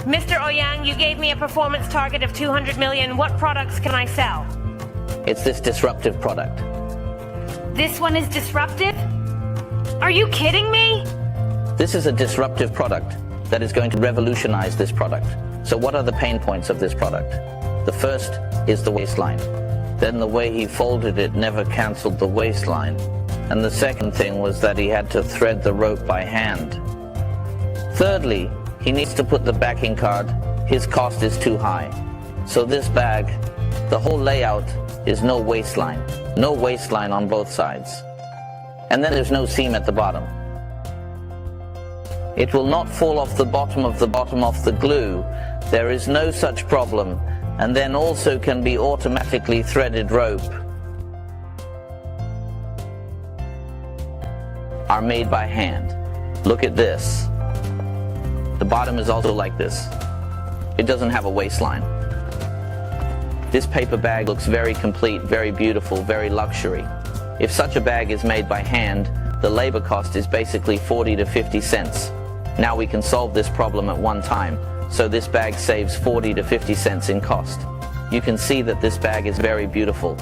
Mr. Oyang, you gave me a performance target of 200 million. What products can I sell? It's this disruptive product. This one is disruptive? Are you kidding me? This is a disruptive product that is going to revolutionize this product. So what are the pain points of this product? The first is the waistline. Then the way he folded it never canceled the waistline. And the second thing was that he had to thread the rope by hand. Thirdly, he needs to put the backing card. His cost is too high. So this bag, the whole layout is no waistline. No waistline on both sides. And then there's no seam at the bottom. It will not fall off the bottom of the glue. There is no such problem. And then also can be automatically threaded rope. Are made by hand. Look at this. The bottom is also like this. It doesn't have a waistline. This paper bag looks very complete, very beautiful, very luxury. If such a bag is made by hand, the labor cost is basically 40 to 50 cents. Now we can solve this problem at one time, so this bag saves 40 to 50 cents in cost. You can see that this bag is very beautiful.